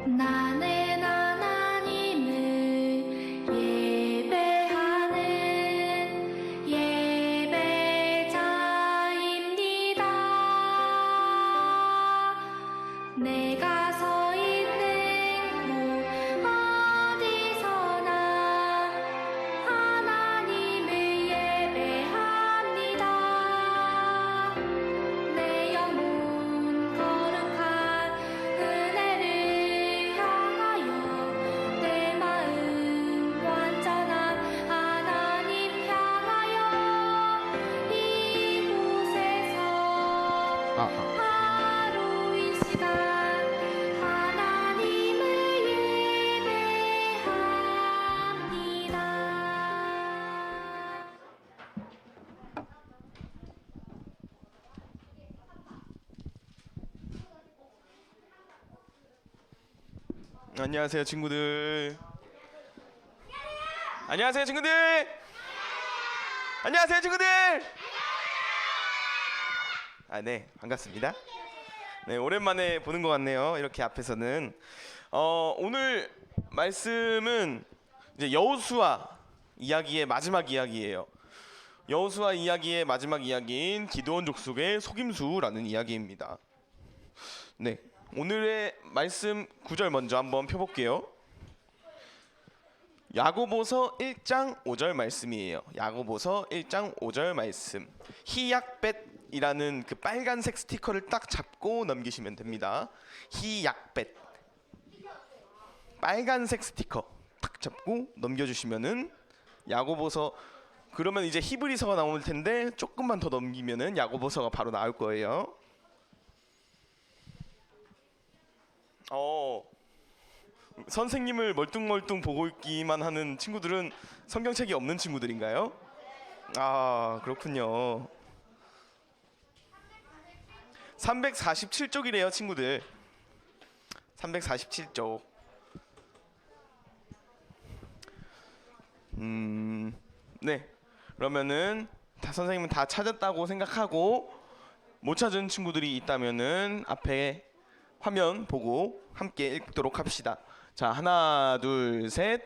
나는 하나님을 예배하는 예배자입니다. 내가 서 있는 곳 어디서나 하나님을 예배합니다. 내 영혼 거룩한 은혜를 향하여 내 마음 완전한 하나님 향하여 이곳에서 하루 이 시간 하나님을 예배합니다. 안녕하세요 친구들. 안녕하세요 친구들. 안녕하세요 친구들. 네, 반갑습니다. 네, 오랜만에 보는 것 같네요. 이렇게 앞에서는 오늘 말씀은 이제 여호수아 이야기의 마지막 이야기예요. 여호수아 이야기의 마지막 이야기인 기드온 족속의 속임수라는 이야기입니다. 네, 오늘의 말씀 9절 먼저 한번 펴볼게요. 야고보서 1장 5절 말씀이에요. 야고보서 1장 5절 말씀. 히약벳이라는 그 빨간색 스티커를 딱 잡고 넘기시면 됩니다. 히약벳. 빨간색 스티커 딱 잡고 넘겨주시면은 야고보서, 그러면 이제 히브리서가 나올 텐데 조금만 더 넘기면은 야고보서가 바로 나올 거예요. 선생님을 멀뚱멀뚱 보고 있기만 하는 친구들은 성경책이 없는 친구들인가요? 아, 그렇군요. 347쪽이래요 친구들. 347쪽. 네, 그러면은 선생님은 다 찾았다고 생각하고 못 찾은 친구들이 있다면은 앞에 화면 보고 함께 읽도록 합시다. 자, 하나 둘 셋.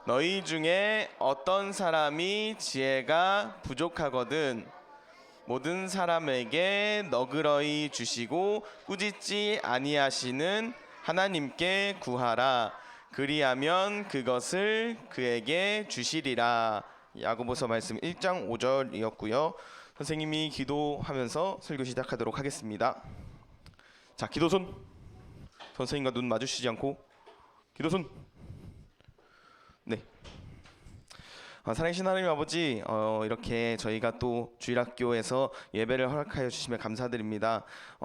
너희 중에 어떤 사람이 지혜가 부족하거든 모든 사람에게 너그러이 주시고 꾸짖지 아니하시는 하나님께 구하라. 그리하면 그것을 그에게 주시리라. 야고보서 말씀 1장 5절이었고요. 선생님이 기도하면서 설교 시작하도록 하겠습니다. 자, 기도손. 선생님과 눈 마주치지 않고 기도손. 네. 살아계신 하나님 아버지, 이렇게 저희가 또 주일학교에서 예배를 허락하여 주시며 감사드립니다.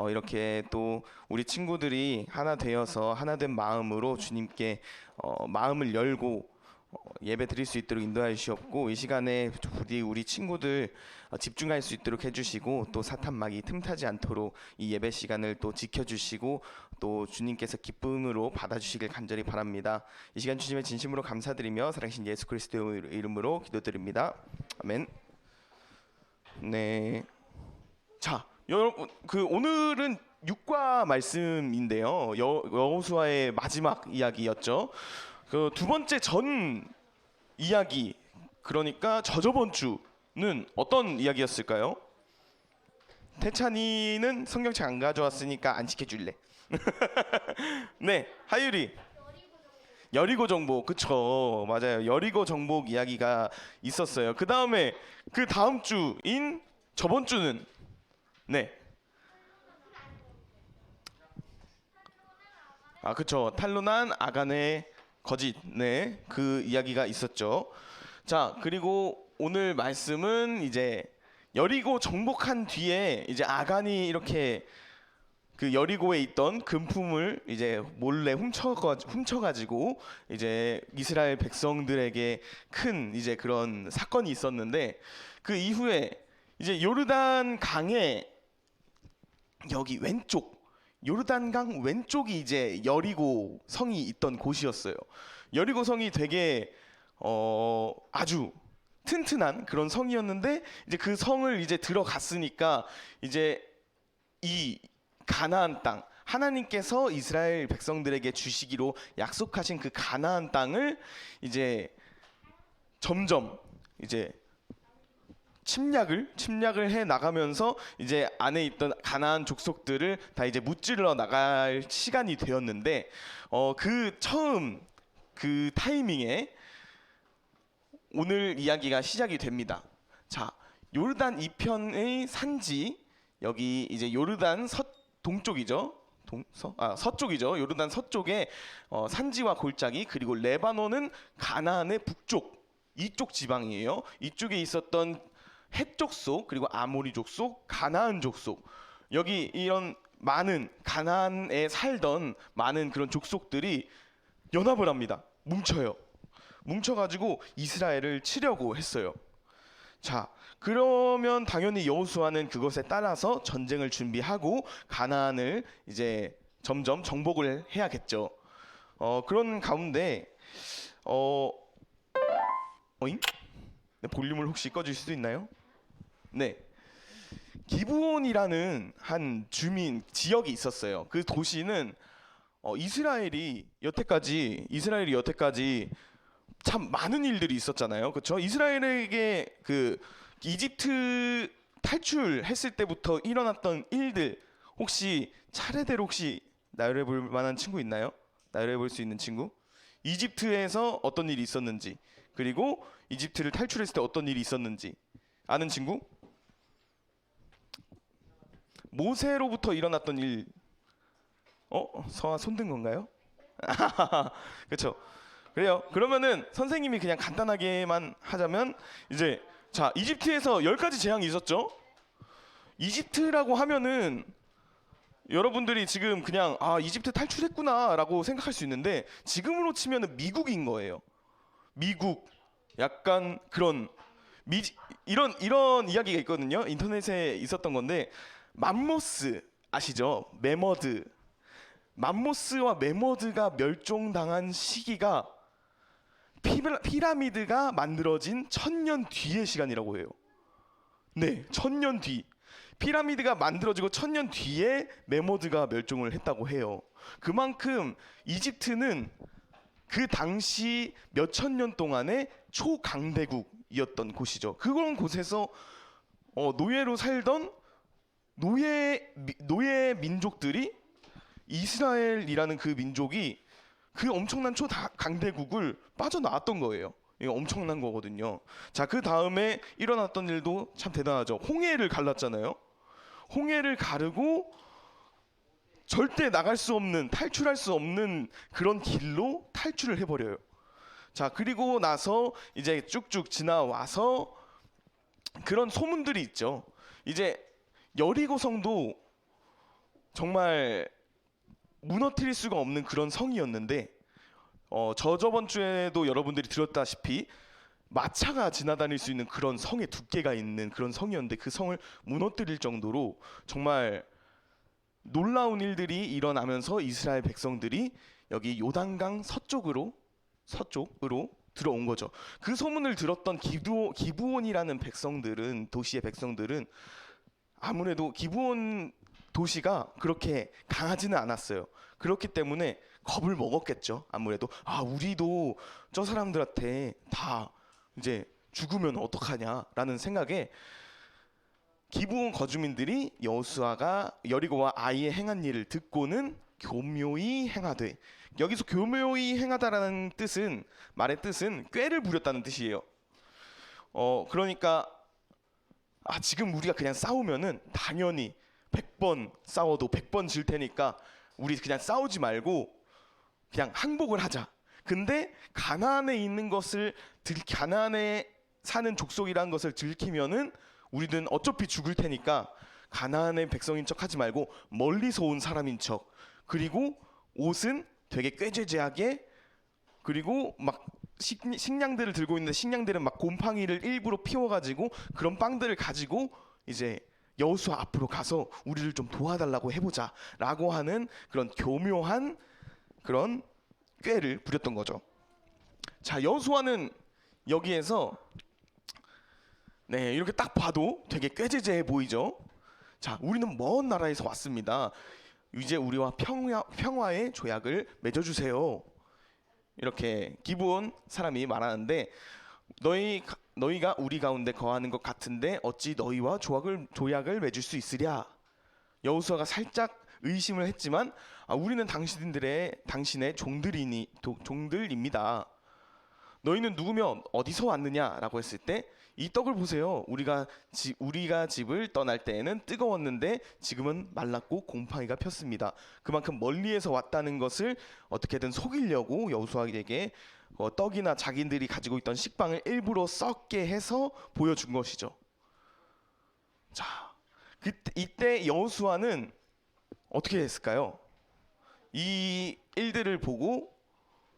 이렇게 또 우리 친구들이 하나 되어서 하나된 마음으로 주님께 마음을 열고 예배 드릴 수 있도록 인도하여 주시옵고, 이 시간에 우리 친구들 집중할 수 있도록 해주시고, 또 사탄막이 틈타지 않도록 이 예배 시간을 또 지켜주시고, 또 주님께서 기쁨으로 받아주시길 간절히 바랍니다. 이 시간 주님의 진심으로 감사드리며 살아계신 예수 그리스도의 이름으로 기도드립니다. 아멘. 네. 자, 여러분, 오늘은 육과 말씀인데요. 여호수아의 마지막 이야기였죠. 그 두 번째 전 이야기, 그러니까 저저번 주는 어떤 이야기였을까요? 태찬이는 성경책 안 가져왔으니까 안 지켜줄래. 네, 하율이. 여리고 정복, 그쵸, 맞아요. 여리고 정복 이야기가 있었어요. 그 다음에 그 다음 주인 저번 주는 네, 그쵸, 탄로난 아간의 거짓, 네, 그 이야기가 있었죠. 자, 그리고 오늘 말씀은 이제 여리고 정복한 뒤에 이제 아간이 이렇게 그 여리고에 있던 금품을 이제 몰래 훔쳐가지고 이제 이스라엘 백성들에게 큰 이제 그런 사건이 있었는데, 그 이후에 이제 요르단 강의 여기 왼쪽, 요르단강 왼쪽이 이제 여리고 성이 있던 곳이었어요. 여리고 성이 되게 아주 튼튼한 그런 성이었는데, 이제 그 성을 이제 들어갔으니까 이제 이 가나안 땅, 하나님께서 이스라엘 백성들에게 주시기로 약속하신 그 가나안 땅을 이제 점점 이제 침략을 해 나가면서 이제 안에 있던 가나안 족속들을 다 이제 무찌르러 나갈 시간이 되었는데 그 처음 그 타이밍에 오늘 이야기가 시작이 됩니다. 자, 요르단 이편의 산지, 여기 이제 요르단 동쪽이죠. 서쪽이죠. 요르단 서쪽에 산지와 골짜기, 그리고 레바논은 가나안의 북쪽, 이쪽 지방이에요. 이쪽에 있었던 헷 족속, 그리고 아모리 족속, 가나안 족속, 여기 이런 많은 가나안에 살던 많은 그런 족속들이 연합을 합니다. 뭉쳐가지고 이스라엘을 치려고 했어요. 자, 그러면 당연히 여호수아는 그것에 따라서 전쟁을 준비하고 가나안을 이제 점점 정복을 해야겠죠. 그런 가운데 어잉? 네, 볼륨을 혹시 꺼줄 수도 있나요? 네. 기브온이라는 한 주민 지역이 있었어요. 그 도시는 이스라엘이 여태까지 참 많은 일들이 있었잖아요. 그렇죠? 이스라엘에게 그 이집트 탈출했을 때부터 일어났던 일들 혹시 차례대로 혹시 나열해 볼 만한 친구 있나요? 나열해 볼 수 있는 친구? 이집트에서 어떤 일이 있었는지, 그리고 이집트를 탈출했을 때 어떤 일이 있었는지 아는 친구? 모세로부터 일어났던 일. 서아 손든 건가요? 그렇죠. 그래요. 그러면은 선생님이 그냥 간단하게만 하자면 이제 자, 이집트에서 10가지 재앙이 있었죠. 이집트라고 하면은 여러분들이 지금 그냥 이집트 탈출했구나라고 생각할 수 있는데 지금으로 치면은 미국인 거예요. 미국 약간 그런 이런 이야기가 있거든요. 인터넷에 있었던 건데 맘모스 아시죠? 메머드. 맘모스와 메머드가 멸종당한 시기가 피라미드가 만들어진 1000년 뒤의 시간이라고 해요. 네, 1000년 뒤. 피라미드가 만들어지고 1000년 뒤에 메머드가 멸종을 했다고 해요. 그만큼 이집트는 그 당시 몇천 년 동안의 초강대국이었던 곳이죠. 그런 곳에서 노예로 살던 노예 민족들이 이스라엘이라는 그 민족이 그 엄청난 초강대국을 빠져나왔던 거예요. 이거 엄청난 거거든요. 자, 그 다음에 일어났던 일도 참 대단하죠. 홍해를 갈랐잖아요. 홍해를 가르고 절대 나갈 수 없는, 탈출할 수 없는 그런 길로 탈출을 해버려요. 자, 그리고 나서 이제 쭉쭉 지나와서 그런 소문들이 있죠. 이제 여리고 성도 정말 무너뜨릴 수가 없는 그런 성이었는데 저번 주에도 여러분들이 들었다시피 마차가 지나다닐 수 있는 그런 성의 두께가 있는 그런 성이었는데 그 성을 무너뜨릴 정도로 정말 놀라운 일들이 일어나면서 이스라엘 백성들이 여기 요단강 서쪽으로 들어온 거죠. 그 소문을 들었던 기브온이라는 도시의 백성들은 아무래도 기브온 도시가 그렇게 강하지는 않았어요. 그렇기 때문에 겁을 먹었겠죠. 아무래도 우리도 저 사람들한테 다 이제 죽으면 어떡하냐라는 생각에 기브온 거주민들이 여호수아가 여리고와 아이의 행한 일을 듣고는 교묘히 행하되, 여기서 교묘히 행하다라는 뜻은, 말의 뜻은 꾀를 부렸다는 뜻이에요. 그러니까 지금 우리가 그냥 싸우면은 당연히 100번 싸워도 100번 질 테니까 우리 그냥 싸우지 말고 그냥 항복을 하자. 근데 가나안에 있는 것을 가나안에 사는 족속이라는 것을 들키면은 우리는 어차피 죽을 테니까 가나안의 백성인 척 하지 말고 멀리서 온 사람인 척, 그리고 옷은 되게 꾀죄죄하게, 그리고 막 식량들을 들고 있는데 식량들은 막 곰팡이를 일부러 피워가지고 그런 빵들을 가지고 이제 여호수아 앞으로 가서 우리를 좀 도와달라고 해보자라고 하는 그런 교묘한 그런 꾀를 부렸던 거죠. 자, 여호수아는 여기에서 이렇게 딱 봐도 되게 꾀죄죄해 보이죠. 자, 우리는 먼 나라에서 왔습니다. 이제 우리와 평화의 조약을 맺어주세요. 이렇게 기브온 사람이 말하는데 너희가 우리 가운데 거하는 것 같은데 어찌 너희와 조약을 맺을 수 있으랴. 여호수아가 살짝 의심을 했지만 우리는 당신의 종들입니다. 너희는 누구며 어디서 왔느냐라고 했을 때 이 떡을 보세요. 우리가 집을 떠날 때에는 뜨거웠는데 지금은 말랐고 곰팡이가 폈습니다. 그만큼 멀리에서 왔다는 것을 어떻게든 속이려고 여호수아에게 떡이나 자기들이 가지고 있던 식빵을 일부러 썩게 해서 보여준 것이죠. 자, 이때 여호수아는 어떻게 했을까요? 이 일들을 보고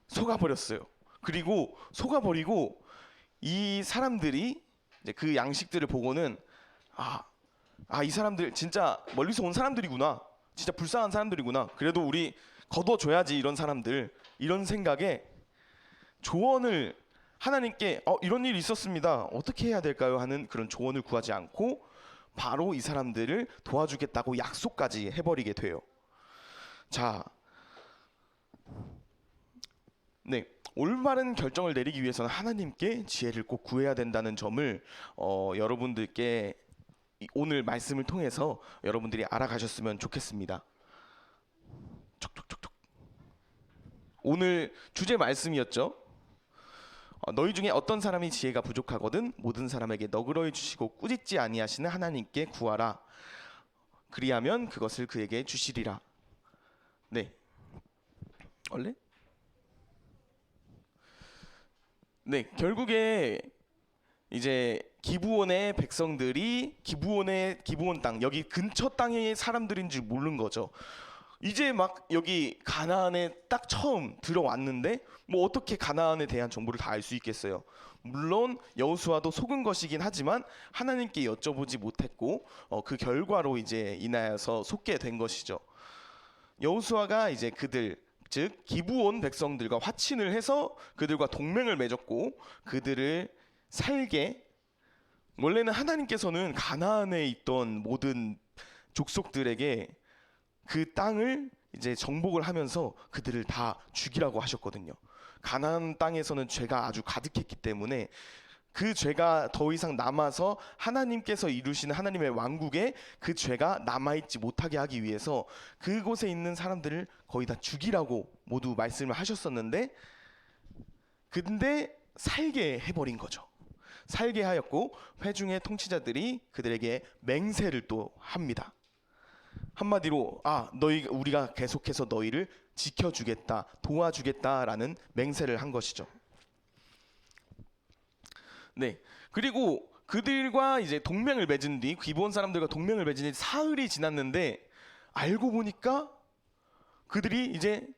속아버렸어요. 그리고 속아버리고 이 사람들이 이제 그 양식들을 보고는 이 사람들 진짜 멀리서 온 사람들이구나. 진짜 불쌍한 사람들이구나. 그래도 우리 걷어줘야지 이런 생각에 조언을 하나님께 이런 일이 있었습니다. 어떻게 해야 될까요? 하는 그런 조언을 구하지 않고 바로 이 사람들을 도와주겠다고 약속까지 해버리게 돼요. 자, 네, 올바른 결정을 내리기 위해서는 하나님께 지혜를 꼭 구해야 된다는 점을 여러분들께 오늘 말씀을 통해서 여러분들이 알아가셨으면 좋겠습니다. 촉촉촉촉. 오늘 주제 말씀이었죠. 너희 중에 어떤 사람이 지혜가 부족하거든 모든 사람에게 너그러이 주시고 꾸짖지 아니하시는 하나님께 구하라. 그리하면 그것을 그에게 주시리라. 네. 원래? 네, 결국에 이제 기브온의 백성들이 기브온 땅, 여기 근처 땅의 사람들인 줄 모르는 거죠. 이제 막 여기 가나안에 딱 처음 들어왔는데 뭐 어떻게 가나안에 대한 정보를 다 알 수 있겠어요. 물론 여호수아도 속은 것이긴 하지만 하나님께 여쭤보지 못했고 그 결과로 이제 인하여서 속게 된 것이죠. 여호수아가 이제 즉 기브온 백성들과 화친을 해서 그들과 동맹을 맺었고 그들을 살게, 원래는 하나님께서는 가나안에 있던 모든 족속들에게 그 땅을 이제 정복을 하면서 그들을 다 죽이라고 하셨거든요. 가나안 땅에서는 죄가 아주 가득했기 때문에 그 죄가 더 이상 남아서 하나님께서 이루시는 하나님의 왕국에 그 죄가 남아있지 못하게 하기 위해서 그곳에 있는 사람들을 거의 다 죽이라고 모두 말씀을 하셨었는데, 근데 살게 해버린 거죠. 살게 하였고 회중의 통치자들이 그들에게 맹세를 또 합니다. 한마디로 우리가 계속해서 너희를 지켜주겠다, 도와주겠다라는 맹세를 한 것이죠. 네, 그리고 그들과 이제 동맹을 맺은 뒤 기브온 사람들과 동맹을 맺은 뒤 사흘이 지났는데 알고 보니까 그들이 이제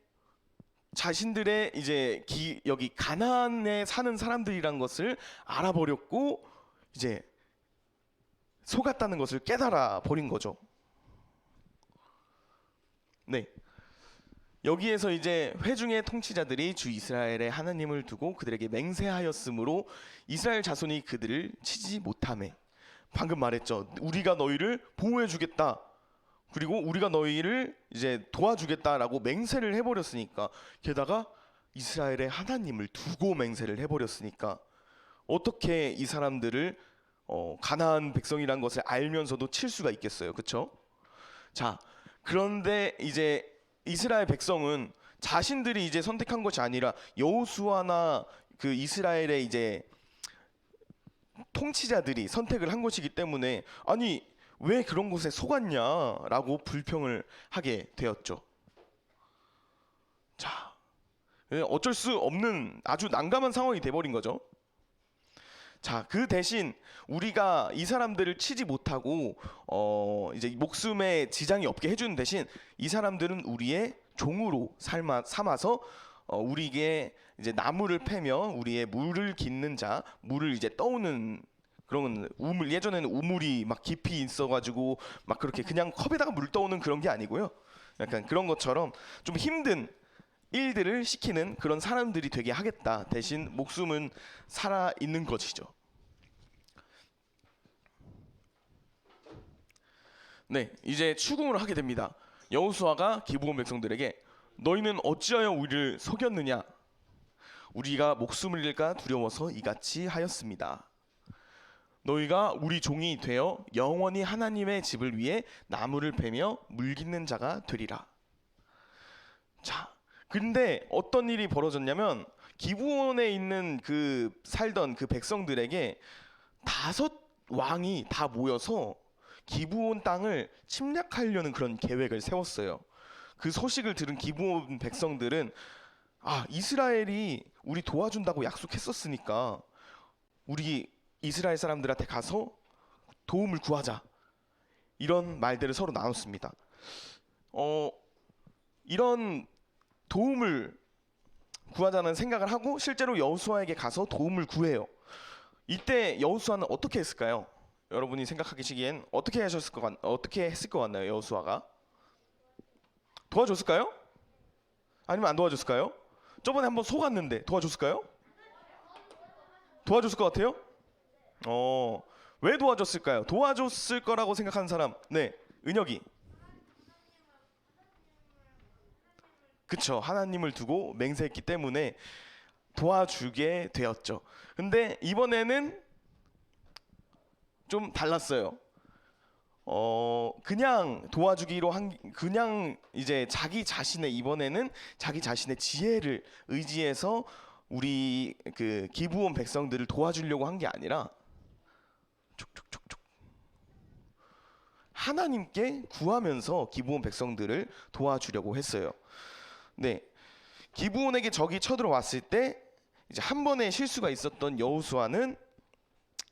자신들의 이제 여기 가나안에 사는 사람들이란 것을 알아버렸고 이제 속았다는 것을 깨달아 버린 거죠. 네. 여기에서 이제 회중의 통치자들이 주 이스라엘의 하나님을 두고 그들에게 맹세하였으므로 이스라엘 자손이 그들을 치지 못하매, 방금 말했죠. 우리가 너희를 보호해 주겠다. 그리고 우리가 너희를 이제 도와주겠다라고 맹세를 해버렸으니까, 게다가 이스라엘의 하나님을 두고 맹세를 해버렸으니까 어떻게 이 사람들을 가나안 백성이란 것을 알면서도 칠 수가 있겠어요, 그렇죠? 자, 그런데 이제 이스라엘 백성은 자신들이 이제 선택한 것이 아니라 여호수아나 그 이스라엘의 이제 통치자들이 선택을 한 것이기 때문에 아니 왜 그런 곳에 속았냐라고 불평을 하게 되었죠. 자, 어쩔 수 없는 아주 난감한 상황이 돼버린 거죠. 자, 그 대신 우리가 이 사람들을 치지 못하고 이제 목숨에 지장이 없게 해주는 대신 이 사람들은 우리의 종으로 삼아서 우리에게 이제 나무를 패며 우리의 물을 깃는 자, 물을 이제 떠오는 그런 우물, 예전에는 우물이 막 깊이 있어가지고 막 그렇게 그냥 컵에다가 물 떠오는 그런 게 아니고요. 약간 그런 것처럼 좀 힘든 일들을 시키는 그런 사람들이 되게 하겠다. 대신 목숨은 살아 있는 것이죠. 네, 이제 추궁을 하게 됩니다. 여호수아가 기브온 백성들에게 너희는 어찌하여 우리를 속였느냐? 우리가 목숨을 잃을까 두려워서 이같이 하였습니다. 너희가 우리 종이 되어 영원히 하나님의 집을 위해 나무를 베며 물깃는 자가 되리라. 자, 근데 어떤 일이 벌어졌냐면 기브온에 있는 그 살던 그 백성들에게 5왕이 다 모여서 기브온 땅을 침략하려는 그런 계획을 세웠어요. 그 소식을 들은 기브온 백성들은 이스라엘이 우리 도와준다고 약속했었으니까 우리 이스라엘 사람들한테 가서 도움을 구하자. 이런 말들을 서로 나눴습니다. 이런 도움을 구하자는 생각을 하고 실제로 여호수아에게 가서 도움을 구해요. 이때 여호수아는 어떻게 했을까요? 여러분이 생각하시기엔 어떻게 했을 것 같나요? 여호수아가 도와줬을까요? 아니면 안 도와줬을까요? 저번에 한번 속았는데 도와줬을까요? 도와줬을 것 같아요? 왜 도와줬을까요? 도와줬을 거라고 생각하는 사람. 네, 은혁이. 그쵸, 하나님을 두고 맹세했기 때문에 도와주게 되었죠. 근데 이번에는 좀 달랐어요. 그냥 도와주기로 그냥 이제 이번에는 자기 자신의 지혜를 의지해서 우리 그 기브온 백성들을 도와주려고 한 게 아니라 하나님께 구하면서 기브온 백성들을 도와주려고 했어요. 네, 기브온에게 적이 쳐들어왔을 때 이제 한 번의 실수가 있었던 여호수아는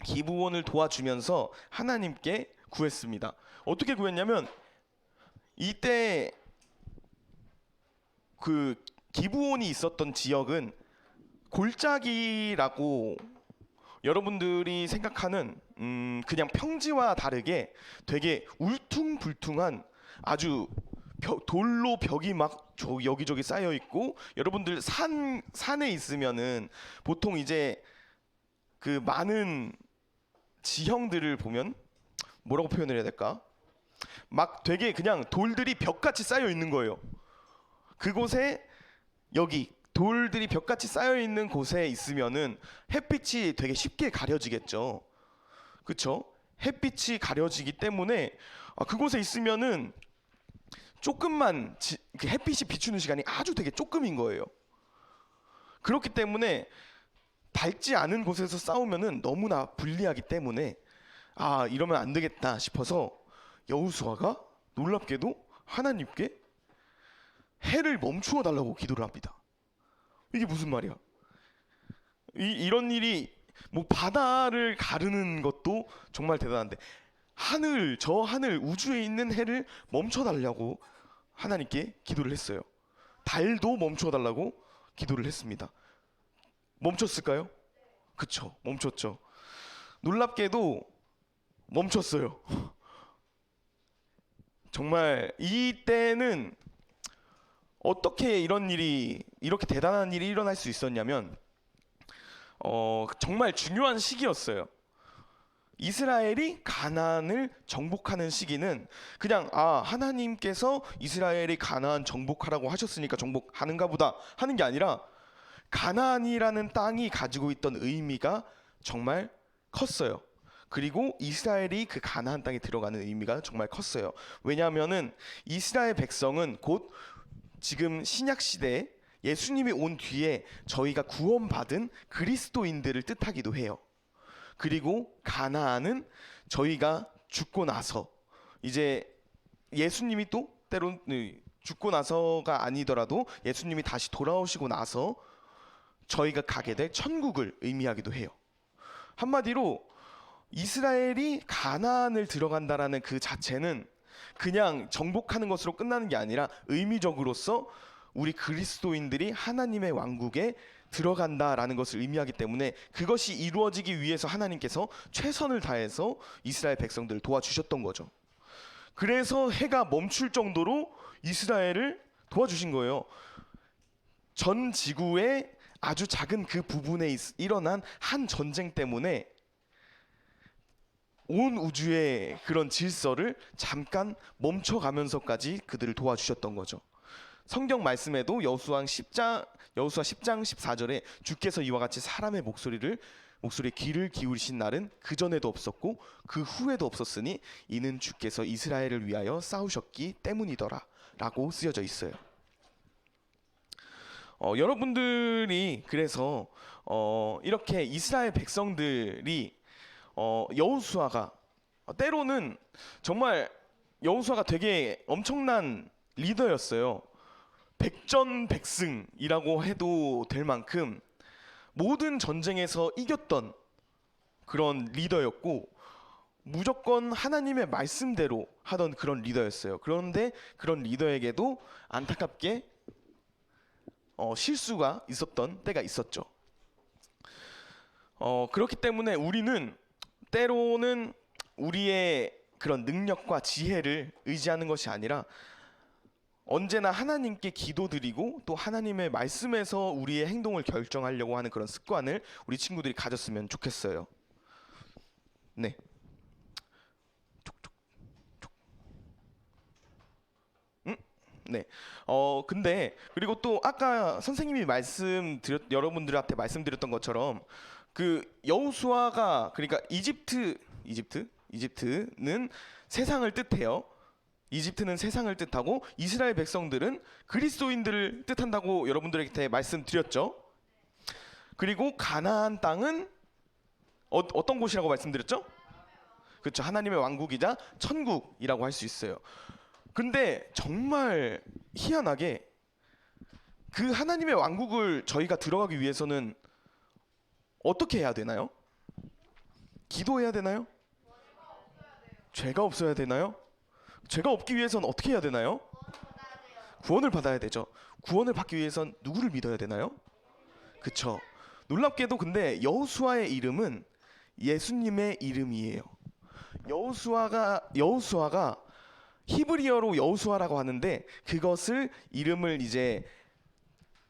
기브온을 도와주면서 하나님께 구했습니다. 어떻게 구했냐면 이때 그 기브온이 있었던 지역은 골짜기라고 여러분들이 생각하는 그냥 평지와 다르게 되게 울퉁불퉁한 아주 돌로 벽이 막 여기저기 쌓여 있고, 여러분들 산에 있으면은 보통 이제 그 많은 지형들을 보면 뭐라고 표현을 해야 될까? 막 되게 그냥 돌들이 벽같이 쌓여 있는 거예요. 그곳에 여기 돌들이 벽같이 쌓여 있는 곳에 있으면은 햇빛이 되게 쉽게 가려지겠죠. 그쵸? 햇빛이 가려지기 때문에 그곳에 있으면은 조금만 그 햇빛이 비추는 시간이 아주 되게 조금인 거예요. 그렇기 때문에 밝지 않은 곳에서 싸우면은 너무나 불리하기 때문에 이러면 안 되겠다 싶어서 여호수아가 놀랍게도 하나님께 해를 멈추어 달라고 기도를 합니다. 이게 무슨 말이야? 이런 일이 뭐 바다를 가르는 것도 정말 대단한데 저 하늘 우주에 있는 해를 멈춰 달라고 하나님께 기도를 했어요. 달도 멈춰 달라고 기도를 했습니다. 멈췄을까요? 그쵸, 멈췄죠. 놀랍게도 멈췄어요. 정말 이때는 어떻게 이렇게 대단한 일이 일어날 수 있었냐면 정말 중요한 시기였어요. 이스라엘이 가나안을 정복하는 시기는 그냥 하나님께서 이스라엘이 가나안 정복하라고 하셨으니까 정복하는가 보다 하는 게 아니라 가나안이라는 땅이 가지고 있던 의미가 정말 컸어요. 그리고 이스라엘이 그 가나안 땅에 들어가는 의미가 정말 컸어요. 왜냐하면은 이스라엘 백성은 곧 지금 신약 시대에 예수님이 온 뒤에 저희가 구원받은 그리스도인들을 뜻하기도 해요. 그리고 가나안은 저희가 죽고 나서 이제 예수님이 또 때론 죽고 나서가 아니더라도 예수님이 다시 돌아오시고 나서 저희가 가게 될 천국을 의미하기도 해요. 한마디로 이스라엘이 가나안을 들어간다라는 그 자체는 그냥 정복하는 것으로 끝나는 게 아니라 의미적으로서 우리 그리스도인들이 하나님의 왕국에 들어간다라는 것을 의미하기 때문에 그것이 이루어지기 위해서 하나님께서 최선을 다해서 이스라엘 백성들을 도와주셨던 거죠. 그래서 해가 멈출 정도로 이스라엘을 도와주신 거예요. 전 지구의 아주 작은 그 부분에 일어난 한 전쟁 때문에 온 우주의 그런 질서를 잠깐 멈춰가면서까지 그들을 도와주셨던 거죠. 성경 말씀에도 여호수아 10장 14절에 주께서 이와 같이 사람의 목소리에 귀를 기울이신 날은 그 전에도 없었고 그 후에도 없었으니 이는 주께서 이스라엘을 위하여 싸우셨기 때문이더라라고 쓰여져 있어요. 여러분들이 그래서 이렇게 이스라엘 백성들이 여호수아가 때로는 정말 여호수아가 되게 엄청난 리더였어요. 백전백승이라고 해도 될 만큼 모든 전쟁에서 이겼던 그런 리더였고 무조건 하나님의 말씀대로 하던 그런 리더였어요. 그런데 그런 리더에게도 안타깝게 실수가 있었던 때가 있었죠. 그렇기 때문에 우리는 때로는 우리의 그런 능력과 지혜를 의지하는 것이 아니라 언제나 하나님께 기도드리고 또 하나님의 말씀에서 우리의 행동을 결정하려고 하는 그런 습관을 우리 친구들이 가졌으면 좋겠어요. 네. 네. 근데 그리고 또 아까 선생님이 여러분들한테 말씀드렸던 것처럼 그 여호수아가 그러니까 이집트는 세상을 뜻해요. 이집트는 세상을 뜻하고 이스라엘 백성들은 그리스도인들을 뜻한다고 여러분들에게 말씀드렸죠. 그리고 가나안 땅은 어떤 곳이라고 말씀드렸죠? 그렇죠. 하나님의 왕국이자 천국이라고 할 수 있어요. 근데 정말 희한하게 그 하나님의 왕국을 저희가 들어가기 위해서는 어떻게 해야 되나요? 기도해야 되나요? 죄가 없어야 되나요? 죄가 없기 위해서는 어떻게 해야 되나요? 구원을 받아야 되죠. 구원을 받기 위해선 누구를 믿어야 되나요? 그쵸. 놀랍게도 근데 여호수아의 이름은 예수님의 이름이에요. 여호수아가 히브리어로 여호수아라고 하는데 그것을 이름을 이제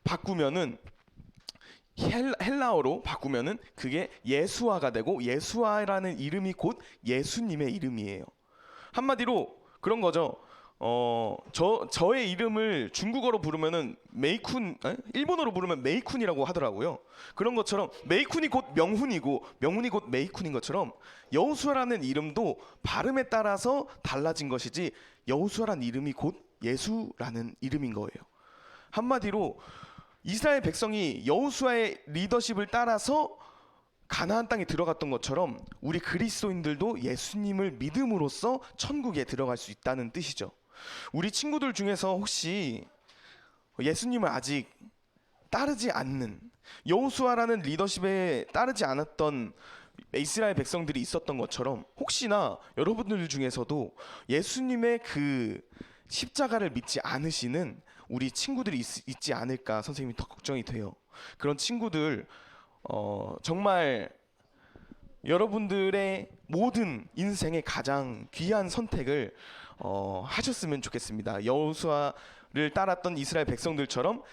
바꾸면은 헬라어로 바꾸면은 그게 예수아가 되고 예수아라는 이름이 곧 예수님의 이름이에요. 한마디로 그런 거죠. 저의 이름을 중국어로 부르면은 일본어로 부르면 메이쿤이라고 하더라고요. 그런 것처럼 메이쿤이 곧 명훈이고 명훈이 곧 메이쿤인 것처럼 여호수아라는 이름도 발음에 따라서 달라진 것이지 여호수아라는 이름이 곧 예수라는 이름인 거예요. 한마디로 이스라엘 백성이 여호수아의 리더십을 따라서 가나안 땅에 들어갔던 것처럼 우리 그리스도인들도 예수님을 믿음으로써 천국에 들어갈 수 있다는 뜻이죠. 우리 친구들 중에서 혹시 예수님을 아직 따르지 않는 여호수아라는 리더십에 따르지 않았던 이스라엘 백성들이 있었던 것처럼 혹시나 여러분들 중에서도 예수님의 그 십자가를 믿지 않으시는 우리 친구들이 있지 않을까 선생님이 더 걱정이 돼요. 그런 친구들 정말 여러분들의 모든 인생의 가장 귀한 선택을 하셨으면 좋겠습니다. 여호수아를 따랐던 이스라엘 백성들처럼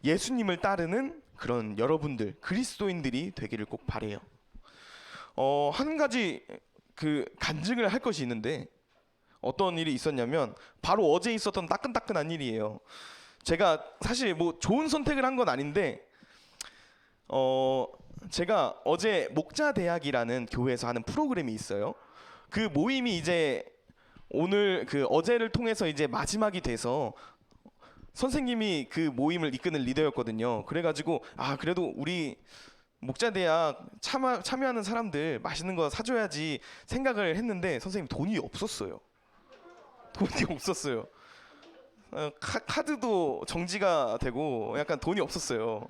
예수님을 따르는 그런 여러분들 그리스도인들이 되기를 꼭 바래요. 한 가지 그 간증을 할 것이 있는데 어떤 일이 있었냐면 바로 어제 있었던 따끈따끈한 일이에요. 제가 사실 뭐 좋은 선택을 한 건 아닌데 제가 어제 목자대학이라는 교회에서 하는 프로그램이 있어요. 그 모임이 이제 오늘 그 어제를 통해서 이제 마지막이 돼서 선생님이 그 모임을 이끄는 리더였거든요. 그래가지고 그래도 우리 목자대학 참여하는 사람들 맛있는 거 사줘야지 생각을 했는데 선생님 돈이 없었어요. 카드도 정지가 되고 약간 돈이 없었어요.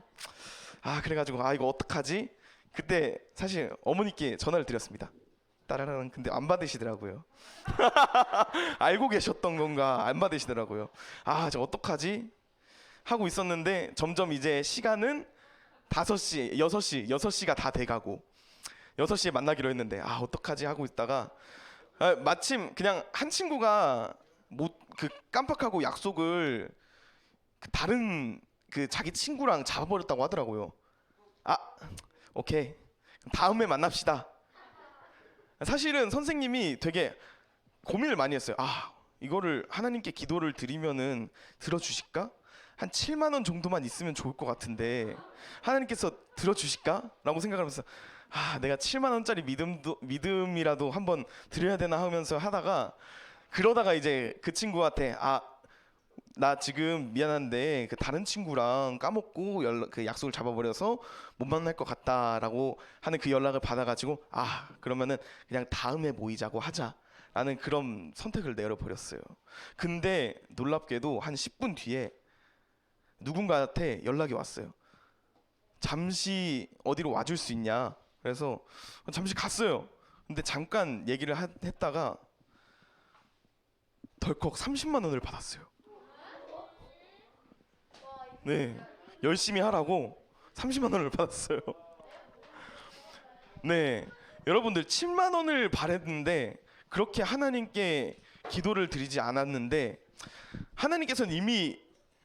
그래가지고 이거 어떡하지? 그때 사실 어머니께 전화를 드렸습니다. 따라라랑 근데 안 받으시더라고요. 알고 계셨던 건가 안 받으시더라고요. 저 어떡하지? 하고 있었는데 점점 이제 시간은 5시, 6시가 다 돼가고 6시에 만나기로 했는데 어떡하지 하고 있다가 마침 그냥 한 친구가 깜빡하고 약속을 다른 자기 친구랑 잡아버렸다고 하더라고요. 오케이. 다음에 만납시다. 사실은 선생님이 되게 고민을 많이 했어요. 아, 이거를 하나님께 기도를 드리면은 들어주실까? 한 7만 원 정도만 있으면 좋을 것 같은데 하나님께서 들어주실까? 라고 생각하면서 아, 내가 7만 원짜리 믿음이라도 한번 드려야 되나 하면서 하다가, 그러다가 이제 그 친구한테 나 지금 미안한데 그 다른 친구랑 까먹고 그 약속을 잡아버려서 못 만날 것 같다라고 하는 그 연락을 받아가지고, 그러면은 그냥 다음에 모이자고 하자라는 그런 선택을 내려버렸어요. 근데 놀랍게도 한 10분 뒤에 누군가한테 연락이 왔어요. 잠시 어디로 와줄 수 있냐. 그래서 잠시 갔어요. 근데 잠깐 얘기를 했다가 덜컥 30만 원을 받았어요. 네, 열심히 하라고 30만 원을 받았어요. 네, 여러분들 7만 원을 바랬는데 그렇게 하나님께 기도를 드리지 않았는데 하나님께서는 이미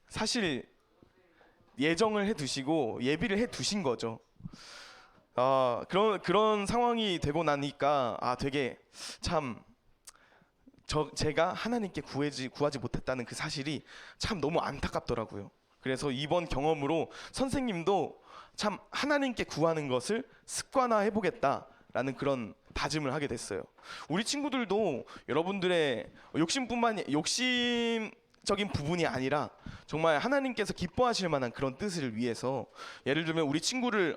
사실 예정을 해두시고 예비를 해두신 거죠. 그런 상황이 되고 나니까 되게 참 제가 하나님께 구하지 못했다는 그 사실이 참 너무 안타깝더라고요. 그래서 이번 경험으로 선생님도 참 하나님께 구하는 것을 습관화해 보겠다라는 그런 다짐을 하게 됐어요. 우리 친구들도 여러분들의 욕심적인 부분이 아니라 정말 하나님께서 기뻐하실 만한 그런 뜻을 위해서, 예를 들면 우리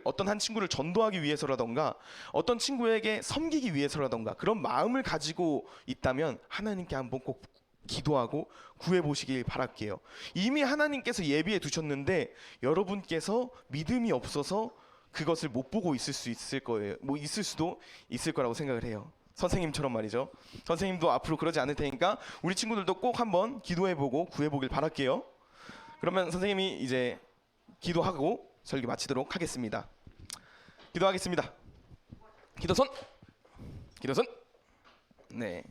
어떤 한 친구를 전도하기 위해서라던가 어떤 친구에게 섬기기 위해서라던가 그런 마음을 가지고 있다면 하나님께 한번 꼭 기도하고 구해보시길 바랄게요. 이미 하나님께서 예비해 두셨는데 여러분께서 믿음이 없어서 그것을 못 보고 있을 수도 있을 거라고 생각을 해요. 선생님처럼 말이죠. 선생님도 앞으로 그러지 않을 테니까 우리 친구들도 꼭 한번 기도해보고 구해보길 바랄게요. 그러면 선생님이 이제 기도하고 설교 마치도록 하겠습니다. 기도하겠습니다. 기도손. 네,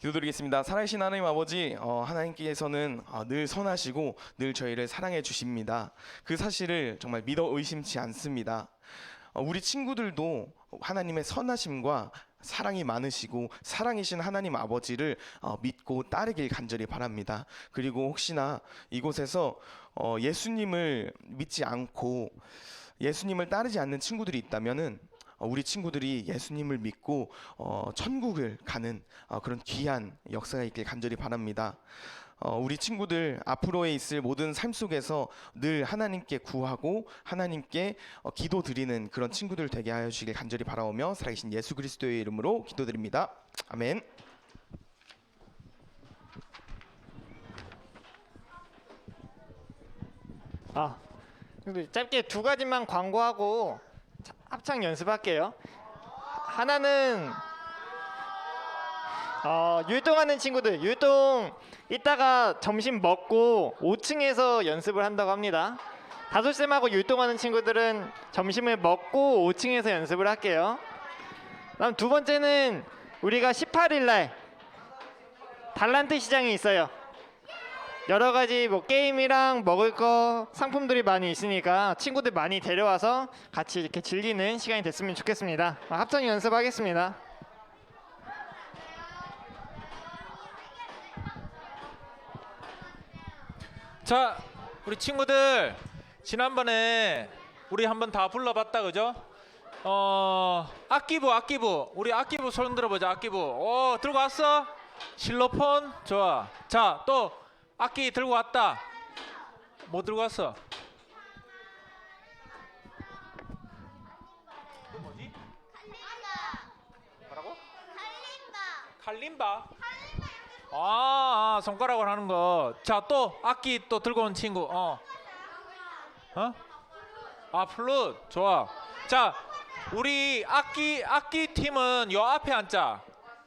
기도드리겠습니다. 살아계신 하나님 아버지, 하나님께서는 늘 선하시고 늘 저희를 사랑해 주십니다. 그 사실을 정말 믿어 의심치 않습니다. 우리 친구들도 하나님의 선하심과 사랑이 많으시고 사랑이신 하나님 아버지를 믿고 따르길 간절히 바랍니다. 그리고 혹시나 이곳에서 예수님을 믿지 않고 예수님을 따르지 않는 친구들이 있다면은 우리 친구들이 예수님을 믿고 천국을 가는 그런 귀한 역사가 있길 간절히 바랍니다. 우리 친구들 앞으로에 있을 모든 삶 속에서 늘 하나님께 구하고 하나님께 기도 드리는 그런 친구들 되게 하여 주시길 간절히 바라오며 살아계신 예수 그리스도의 이름으로 기도드립니다. 아멘. 근데 짧게 두 가지만 광고하고 합창 연습할게요. 하나는 율동하는 친구들, 율동 이따가 점심 먹고 5층에서 연습을 한다고 합니다. 다솔쌤하고 율동하는 친구들은 점심을 먹고 5층에서 연습을 할게요. 그다음 두 번째는 우리가 18일 날 달란트 시장이 있어요. 여러 가지 게임이랑 먹을 거 상품들이 많이 있으니까 친구들 많이 데려와서 같이 이렇게 즐기는 시간이 됐으면 좋겠습니다. 합창 연습하겠습니다. 자, 우리 친구들 지난번에 우리 한번 다 불러봤다, 그죠? 악기부 우리 악기부 손 들어보자. 악기부 들고 왔어? 실로폰 좋아. 자, 또 악기 들고 왔다. 뭐 들고 왔어? 또 뭐지? 뭐라고? 칼림바. 손가락으로 하는 거. 자, 또 악기 또 들고 온 친구. 플룻 좋아. 자, 우리 악기 팀은 요 앞에 앉자.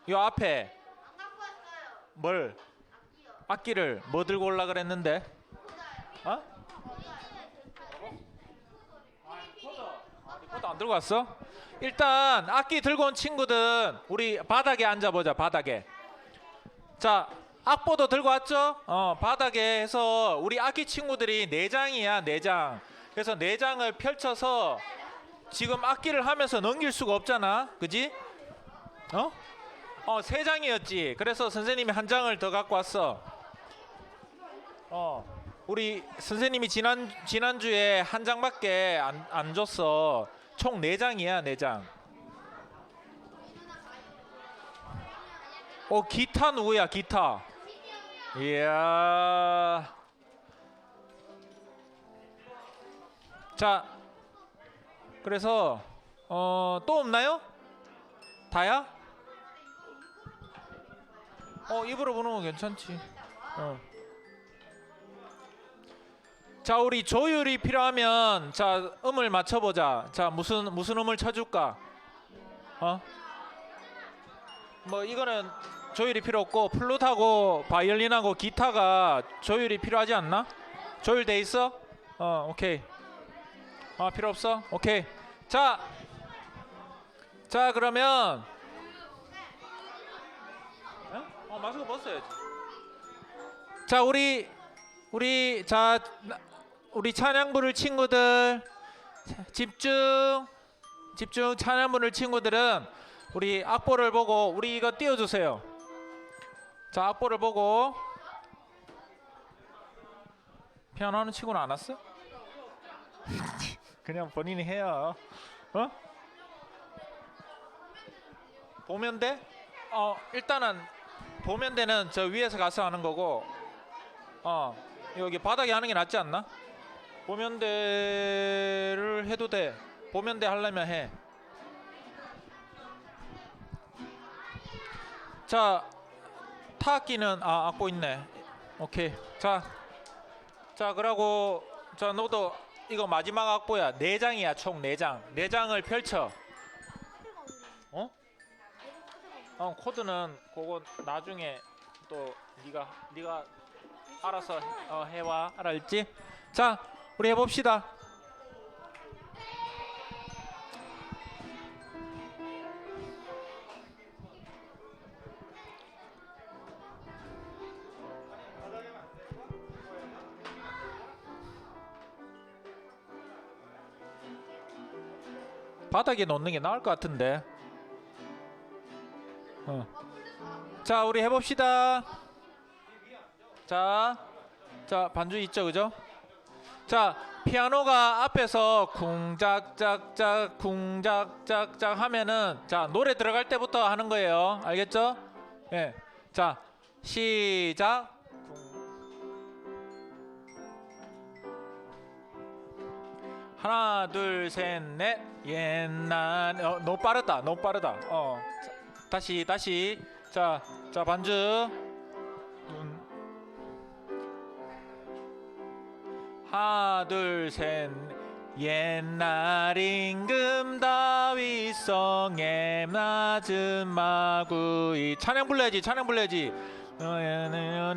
요 앞에. 뭘? 악기를 뭐 들고 올라 그랬는데? 리코더 안 들고 왔어? 일단 악기 들고 온 친구들 우리 바닥에 앉아보자. 바닥에. 자, 악보도 들고 왔죠? 바닥에 해서 우리 악기 친구들이 4장이야. 4장. 그래서 4장을 펼쳐서 지금 악기를 하면서 넘길 수가 없잖아, 그지? 세 장이었지. 그래서 선생님이 한 장을 더 갖고 왔어. 우리 선생님이 지난주에 한 장밖에 안 줬어. 총 4장이야, 4장. 기타 누구야, 기타? 이야. 자, 그래서 또 없나요? 다야? 입으로 부는 건 괜찮지. 자, 우리 조율이 필요하면 자, 음을 맞춰보자. 자, 무슨 음을 쳐줄까? 뭐 이거는 조율이 필요 없고 플룻하고 바이올린하고 기타가 조율이 필요하지 않나? 조율돼 있어? 오케이. 필요 없어? 오케이. 자 그러면 마스크 벗어야지. 자, 우리 찬양 부를 친구들 집중. 찬양 부를 친구들은 우리 악보를 보고 우리 이거 띄워주세요. 자, 악보를 보고. 피아노 하는 친구는 안 왔어? 그냥 본인이 해요. 보면 돼? 일단은 보면 되는 저 위에서 가서 하는 거고, 여기 바닥에 하는 게 낫지 않나? 보면 돼를 해도 돼. 보면 돼 하려면 해. 자, 타악기는 악보 있네. 오케이. 자, 그러고 자, 너도 이거 마지막 악보야. 4장이야, 총 4장. 4장을 펼쳐. 코드는 그거 나중에 또 네가 알아서 해와. 알았지? 자, 우리 해봅시다. 바닥에 놓는 게 나을 것 같은데. 자, 우리 해봅시다. 자, 반주 있죠, 그죠? 자, 피아노가 앞에서 쿵짝짝짝 쿵짝짝짝 하면은 자, 노래 들어갈 때부터 하는 거예요. 알겠죠? 예. 자, 시작. 하나, 둘, 셋, 넷. 옛날 너무 빠르다. 다시. 자, 반주. 하나, 둘, 셋. 옛날 임금 다윗성에 낮은 마구이. 찬양 불러야지.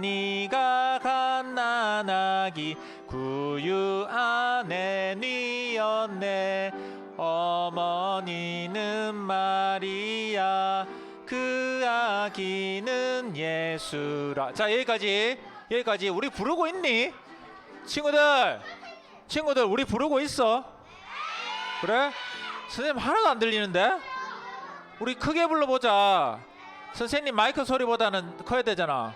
네가 갓난아기 구유 안에 뉘었네. 어머니는 마리아 그 아기는 예수라. 자, 여기까지 우리 부르고 있니? 친구들 우리 부르고 있어? 그래? 선생님 하나도 안 들리는데? 우리 크게 불러보자. 선생님 마이크 소리보다는 커야 되잖아.